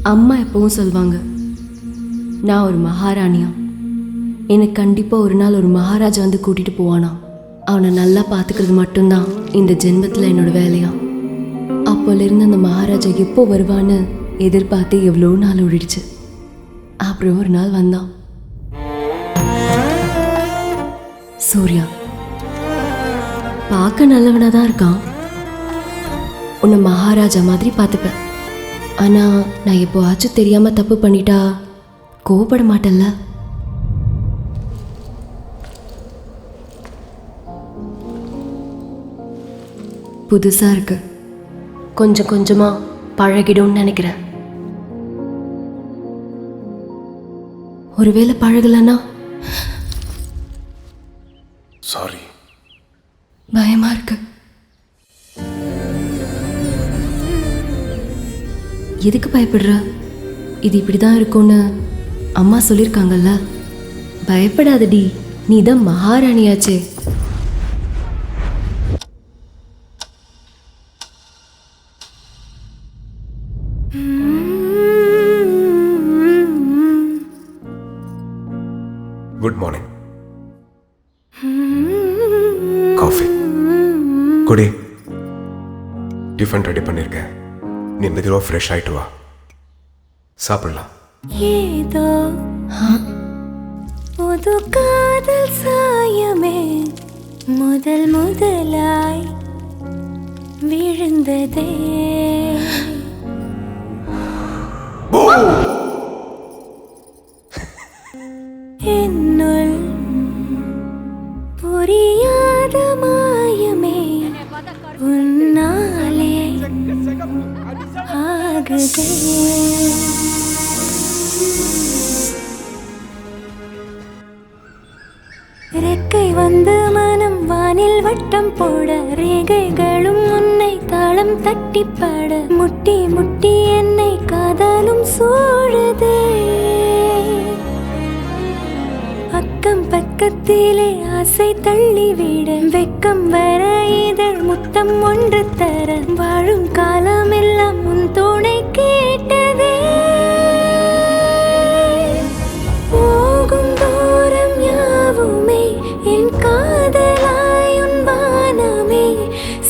அம்மா எப்பவும் சொல்லுவாங்க, நான் ஒரு மகாராணியா, எனக்கு கண்டிப்பாக ஒரு நாள் ஒரு மகாராஜா வந்து கூட்டிகிட்டு போவானா. அவனை நல்லா பார்த்துக்கிறது மட்டும்தான் இந்த ஜென்மத்தில் என்னோட வேலையா. அப்போலேருந்து அந்த மகாராஜா எப்போ வருவான்னு எதிர்பார்த்து எவ்வளோ நாள் ஓடிடுச்சு. அப்புறம் ஒரு நாள் வந்தான். சூர்யா பார்க்க நல்லவனாக தான் இருக்கான். உன்னை மகாராஜா மாதிரி பார்த்துப்பேன். ஆனால் நான் எப்போவாச்சும் தெரியாமல் தப்பு பண்ணிட்டா கோவப்பட மாட்டேன்ல? புதுசாக இருக்கு, கொஞ்சம் கொஞ்சமாக பழகிடும்னு நினைக்கிறேன். ஒருவேளை பழகலன்னா சாரி, பயமா இருக்கு. எதுக்கு பயப்படுற? இது இப்படிதான் இருக்கும்னு அம்மா சொல்லியிருக்காங்கல்ல. பயப்படாதடி, நீ தான் மகாராணியாச்சே. Good morning. காஃபி குடி. டிஃபன் ரெடி பண்ணியிருக்கேன், நீ மெதுவாக ஃப்ரெஷ் ஆகிட்டு வா, சாப்பிடலாம். ஏதோ புது காதல் சாயமே முதல் முதலாய் விழுந்ததே. என்னுள் புரியாத மாயமே உன்னாலே ஆகுதே. ரெக்கை வந்து மனம் வானில் வட்டம் போட, ரேகைகளும் உன்னை தாளம் தட்டிப்பட, முட்டி முட்டி என்னை காதலும் சூழுதே. அக்கம் பக்கத்திலே ஆசை தள்ளிவிட, வெக்கம் வர இதழ் முத்தம் ஒன்று தர, வாழும் காலமெல்லாம் உன் துணை கேட்டதே. போகும் தூரம் யாவுமே என் காதலாய் உன் வானமே,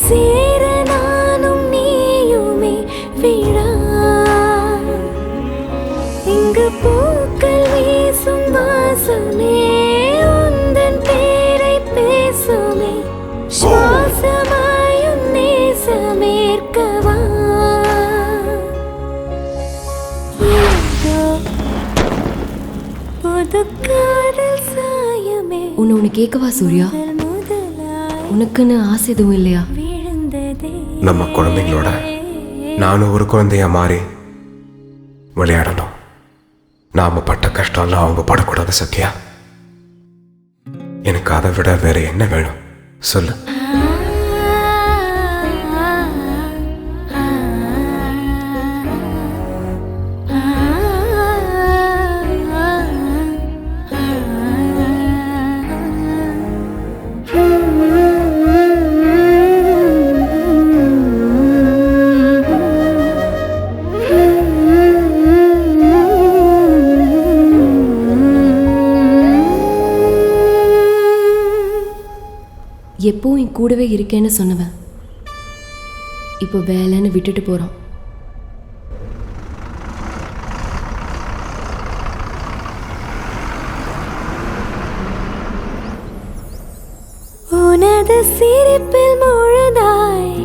சேர நானும் நீயுமே விழா. இங்கு பூக்கள் வீசும் வாசமே உந்தன் பேரை பேசுமே, சுவாசமாயும் நேசமேற்கவா. ஏதோ புது காதல் சாயமே உன்னை கேட்கவா சூர்யா? உனக்குன்னு ஆசை எதுவும் இல்லையா? விழுந்ததே. நம்ம குழந்தைங்களோட நானும் ஒரு குழந்தையா மாறி விளையாடணும். நாம பட்ட கஷ்டம்லாம் அவங்க படக்கூடாது சத்யா. எனக்கு அதை விட வேற என்ன வேணும் சொல்லு. எப்பவும் என் கூடவே இருக்கேன்னு சொன்னவன் இப்போ வேலைன்னு விட்டுட்டு போறான். உனது சிரிப்பில் முழுதாய்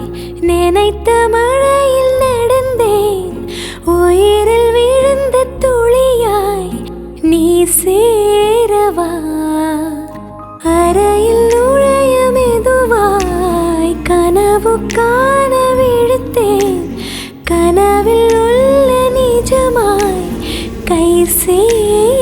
நினைத்த மழையில் நடந்தேன், உயிரில் விழுந்த துளியாய் நீ சேரவா. அறையில் நுழைய மெதுவாய் கனவு காண விழுத்தேன், கனவில் உள்ள நிஜமாய் கை சேர